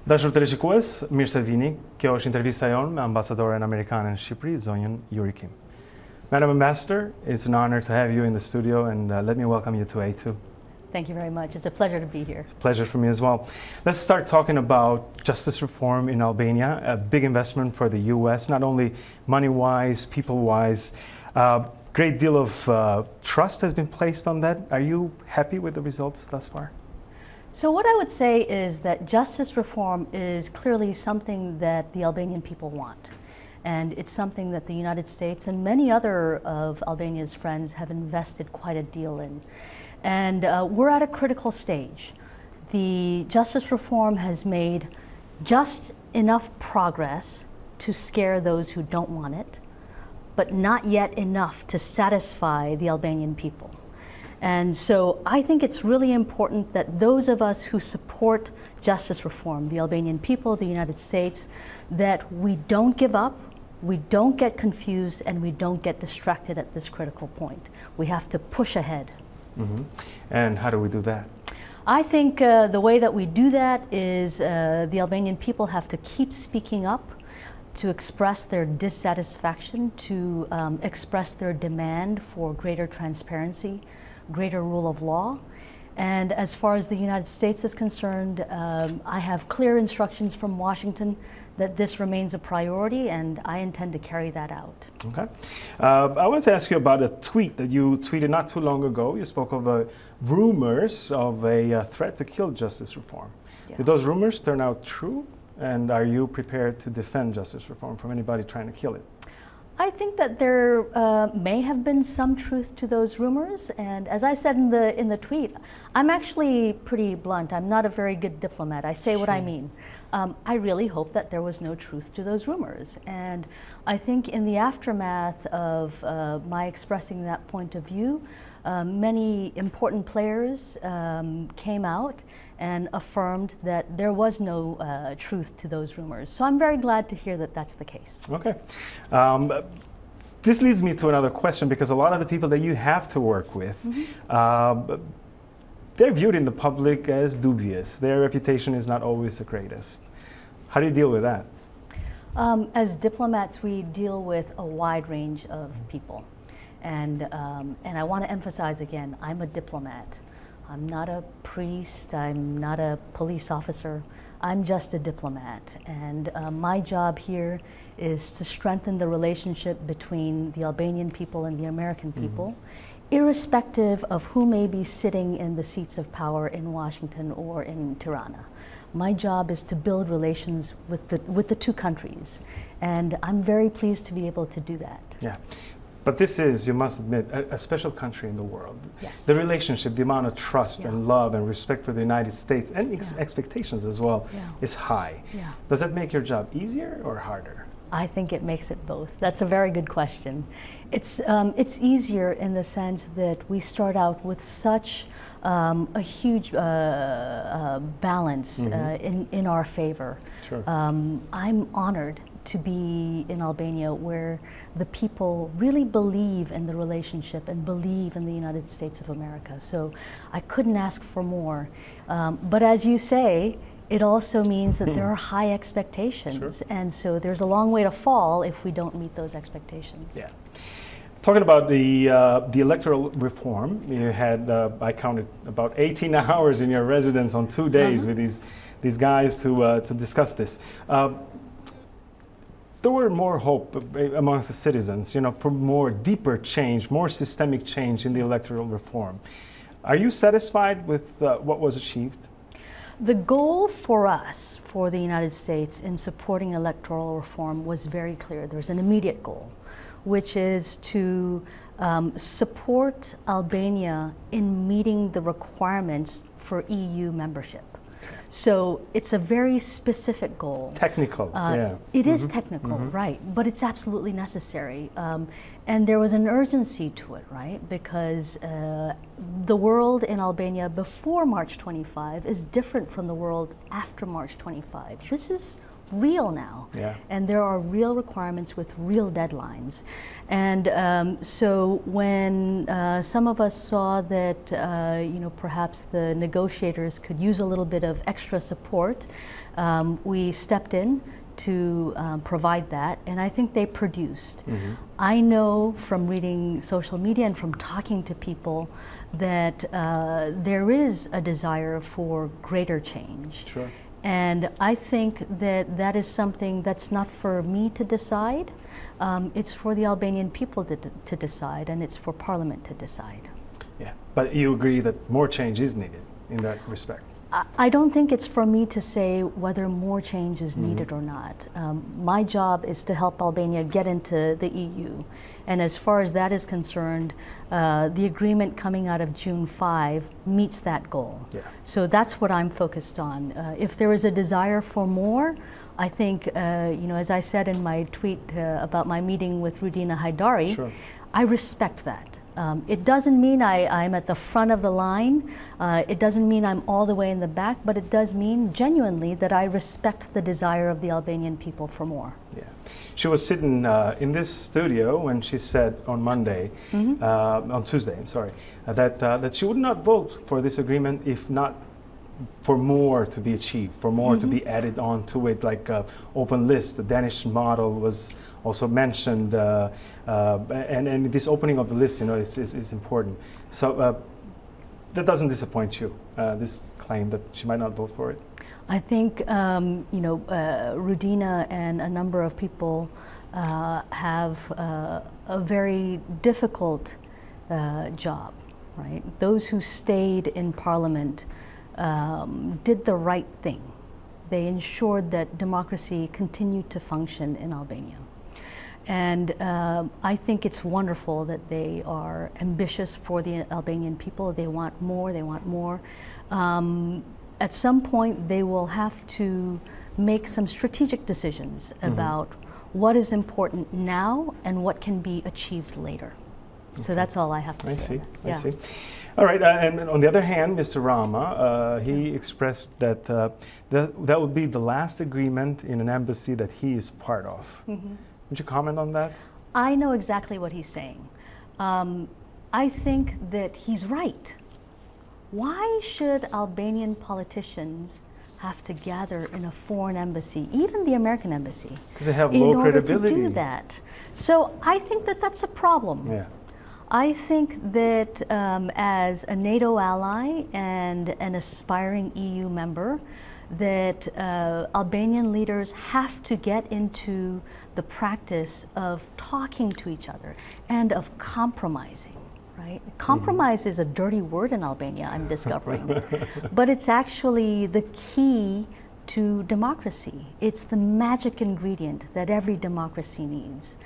Dashur teleshikues, mirë se vini. Kjo është intervista jonë me ambasadoren amerikane në Shqipëri, zonjën Yuri Kim. Madam Ambassador, it's an honor to have you in the studio, and let me welcome you to A2. Thank you very much. It's a pleasure to be here. It's a pleasure for me as well. Let's start talking about justice reform in Albania, a big investment for the US, not only money-wise, people-wise. Great deal of trust has been placed on that. Are you happy with the results thus far? So what I would say is that justice reform is clearly something that the Albanian people want. And it's something that the United States and many other of Albania's friends have invested quite a deal in. And we're at a critical stage. The justice reform has made just enough progress to scare those who don't want it, but not yet enough to satisfy the Albanian people. And so I think it's really important that those of us who support justice reform, the Albanian people, the United States, that we don't give up, we don't get confused, and we don't get distracted at this critical point. We have to push ahead. Mm-hmm. And how do we do that? I think the way that we do that is the Albanian people have to keep speaking up, to express their dissatisfaction, to express their demand for greater transparency, greater rule of law. And as far as the United States is concerned, I have clear instructions from Washington that this remains a priority, and I intend to carry that out. Okay. I want to ask you about a tweet that you tweeted not too long ago. You spoke of rumors of a threat to kill justice reform. Yeah. Did those rumors turn out true? And are you prepared to defend justice reform from anybody trying to kill it? I think that there may have been some truth to those rumors, and as I said in the tweet, I'm actually pretty blunt. I'm not a very good diplomat. I say what I mean. I really hope that there was no truth to those rumors, and I think in the aftermath of my expressing that point of view, many important players came out and affirmed that there was no truth to those rumors. So I'm very glad to hear that that's the case. Okay. This leads me to another question, because a lot of the people that you have to work with, they're viewed in the public as dubious. Their reputation is not always the greatest. How do you deal with that? As diplomats, we deal with a wide range of people. And I want to emphasize again, I'm a diplomat. I'm not a priest, I'm not a police officer, I'm just a diplomat. And my job here is to strengthen the relationship between the Albanian people and the American people, irrespective of who may be sitting in the seats of power in Washington or in Tirana. My job is to build relations with the two countries, and I'm very pleased to be able to do that. Yeah. But this is, you must admit, a special country in the world. Yes. The relationship, the amount of trust and love and respect for the United States, and expectations as well, is high. Yeah. Does that make your job easier or harder? I think it makes it both. That's a very good question. It's easier in the sense that we start out with such a huge balance in our favor. Sure. I'm honored to be in Albania, where the people really believe in the relationship and believe in the United States of America. So I couldn't ask for more. But as you say, it also means that there are high expectations. Sure. And so there's a long way to fall if we don't meet those expectations. Yeah. Talking about the electoral reform, you had, I counted, about 18 hours in your residence on 2 days with these guys to discuss this. There were more hope amongst the citizens, for more deeper change, more systemic change in the electoral reform. Are you satisfied with what was achieved? The goal for us, for the United States, in supporting electoral reform was very clear. There's an immediate goal, which is to support Albania in meeting the requirements for EU membership. So it's a very specific goal. Technical, yeah. It is technical, right, but it's absolutely necessary. And there was an urgency to it, right, because the world in Albania before March 25 is different from the world after March 25. This is real now. And there are real requirements with real deadlines. And so when some of us saw that perhaps the negotiators could use a little bit of extra support, we stepped in to provide that, and I think they produced. I know from reading social media and from talking to people that there is a desire for greater change. And I think that that is something that's not for me to decide. It's for the Albanian people to decide, and it's for Parliament to decide. Yeah, but you agree that more change is needed in that respect? I don't think it's for me to say whether more change is needed or not. My job is to help Albania get into the EU. And as far as that is concerned, the agreement coming out of June 5 meets that goal. So that's what I'm focused on. If there is a desire for more, I think, as I said in my tweet about my meeting with Rudina Haidari, I respect that. It doesn't mean I'm at the front of the line. It doesn't mean I'm all the way in the back, but it does mean genuinely that I respect the desire of the Albanian people for more. She was sitting in this studio when she said on Monday, on Tuesday, I'm sorry, that she would not vote for this agreement if not for more to be achieved, for more to be added on to it, like open list. The Danish model was also mentioned, and this opening of the list, is important. So that doesn't disappoint you, this claim that she might not vote for it? I think, Rudina and a number of people have a very difficult job, right? Those who stayed in Parliament did the right thing. They ensured that democracy continued to function in Albania. And I think it's wonderful that they are ambitious for the Albanian people. They want more, they want more. At some point, they will have to make some strategic decisions about what is important now and what can be achieved later. So that's all I have to say. I see. All right, and on the other hand, Mr. Rama, he expressed that that would be the last agreement in an embassy that he is part of. Would you comment on that? I know exactly what he's saying. I think that he's right. Why should Albanian politicians have to gather in a foreign embassy, even the American embassy, because they have low credibility, to do that? So I think that that's a problem. I think that as a NATO ally and an aspiring EU member, that Albanian leaders have to get into the practice of talking to each other and of compromising. Right? Compromise is a dirty word in Albania, I'm discovering, but it's actually the key to democracy. It's the magic ingredient that every democracy needs.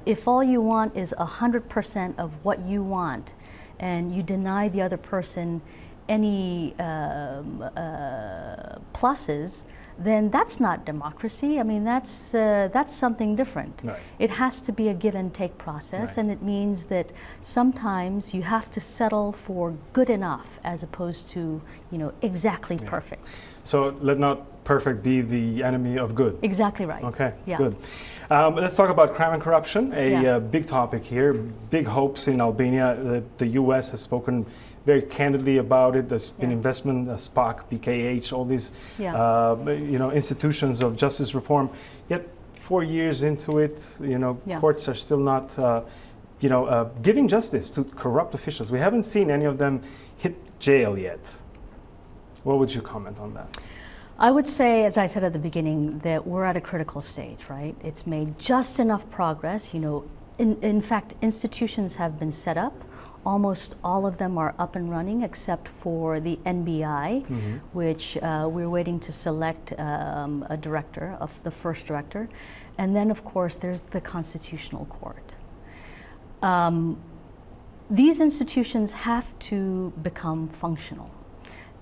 If all you want is 100% of what you want, and you deny the other person any pluses, then that's not democracy. I mean, that's something different. It has to be a give and take process, and it means that sometimes you have to settle for good enough as opposed to, exactly perfect. So let not perfect be the enemy of good. Exactly right. Okay, good. Let's talk about crime and corruption, a big topic here, big hopes in Albania. The US has spoken very candidly about it. There's been investment, SPOC, BKH, all these institutions of justice reform. Yet 4 years into it, courts are still not giving justice to corrupt officials. We haven't seen any of them hit jail yet. What would you comment on that? I would say, as I said at the beginning, that we're at a critical stage, right? It's made just enough progress. In fact, institutions have been set up. Almost all of them are up and running except for the NBI, which we're waiting to select a director, the first director. And then, of course, there's the Constitutional Court. These institutions have to become functional.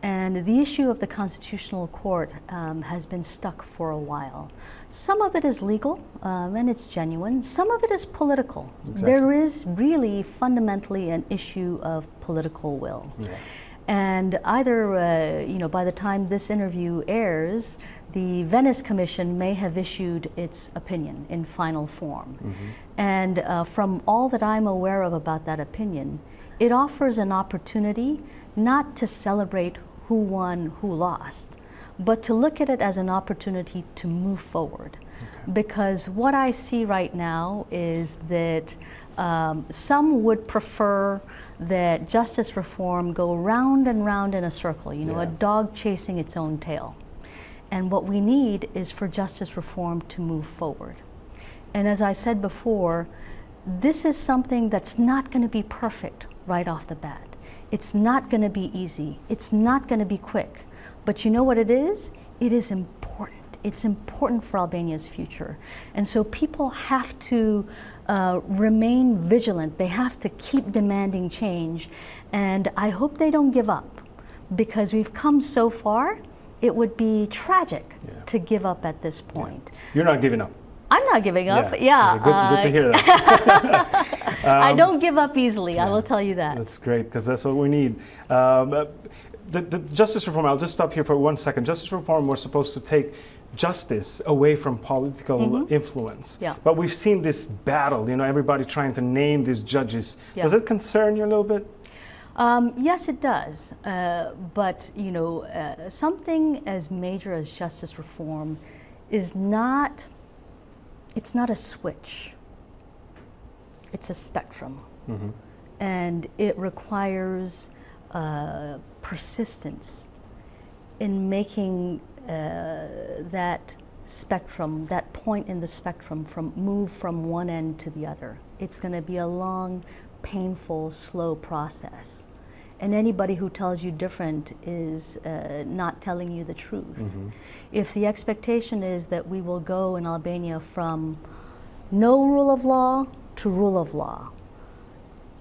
And the issue of the Constitutional Court has been stuck for a while. Some of it is legal and it's genuine. Some of it is political. There is really fundamentally an issue of political will. And either, you know, by the time this interview airs, the Venice Commission may have issued its opinion in final form. And from all that I'm aware of about that opinion, it offers an opportunity not to celebrate who won, who lost, but to look at it as an opportunity to move forward. Because what I see right now is that some would prefer that justice reform go round and round in a circle, you know, a dog chasing its own tail. And what we need is for justice reform to move forward. And as I said before, this is something that's not going to be perfect right off the bat. It's not going to be easy. It's not going to be quick. But you know what it is? It is important. It's important for Albania's future. And so people have to remain vigilant. They have to keep demanding change. And I hope they don't give up, because we've come so far. It would be tragic to give up at this point. You're not giving up. I'm not giving up, Good to hear that. I don't give up easily, I will tell you that. That's great, because that's what we need. The justice reform, I'll just stop here for 1 second. Justice reform was supposed to take justice away from political influence. But we've seen this battle, you know, everybody trying to name these judges. Does it concern you a little bit? Yes, it does. But, you know, something as major as justice reform is not, it's not a switch. It's a spectrum. And it requires persistence in making that spectrum, that point in the spectrum, move from one end to the other. It's going to be a long, painful, slow process. And anybody who tells you different is not telling you the truth. If the expectation is that we will go in Albania from no rule of law to rule of law,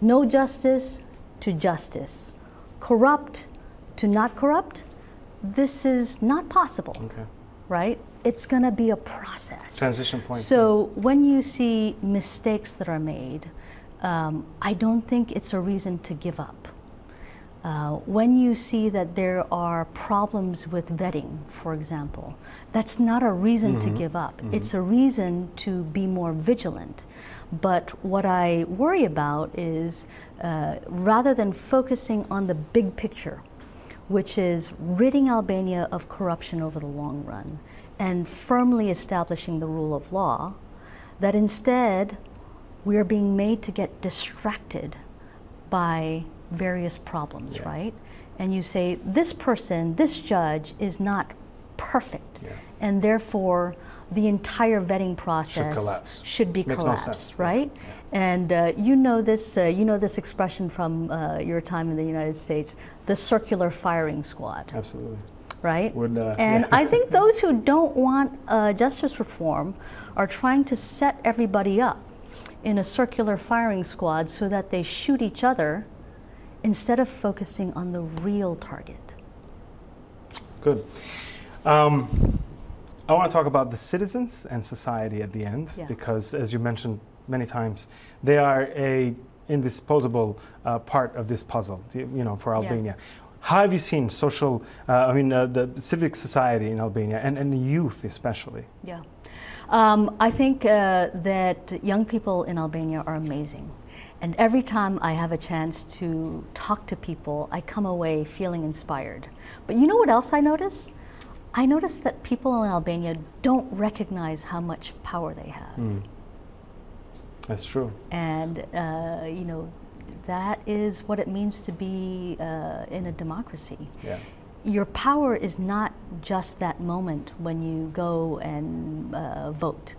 no justice to justice, corrupt to not corrupt, this is not possible, right? It's going to be a process. Transition point. So when you see mistakes that are made, I don't think it's a reason to give up. When you see that there are problems with vetting, for example, that's not a reason to give up. It's a reason to be more vigilant. But what I worry about is rather than focusing on the big picture, which is ridding Albania of corruption over the long run and firmly establishing the rule of law, that instead we are being made to get distracted by various problems, right? And you say, this person, this judge is not perfect, and therefore the entire vetting process should be collapsed, right? And you know this expression from your time in the United States, the circular firing squad. Absolutely. Right? And I think those who don't want justice reform are trying to set everybody up in a circular firing squad so that they shoot each other instead of focusing on the real target. Good. I want to talk about the citizens and society at the end, because as you mentioned many times, they are a indisposable part of this puzzle, you know, for Albania. How have you seen social, the civic society in Albania and the youth especially? I think that young people in Albania are amazing. And every time I have a chance to talk to people, I come away feeling inspired. But you know what else I notice? I notice that people in Albania don't recognize how much power they have. That's true. And, you know, that is what it means to be in a democracy. Your power is not just that moment when you go and vote.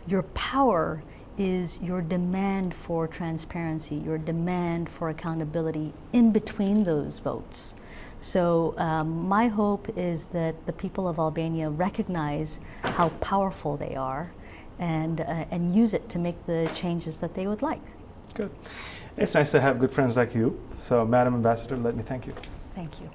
Your power is your demand for transparency, your demand for accountability in between those votes. So my hope is that the people of Albania recognize how powerful they are and use it to make the changes that they would like. Good. It's nice to have good friends like you. So, Madam Ambassador, let me thank you. Thank you.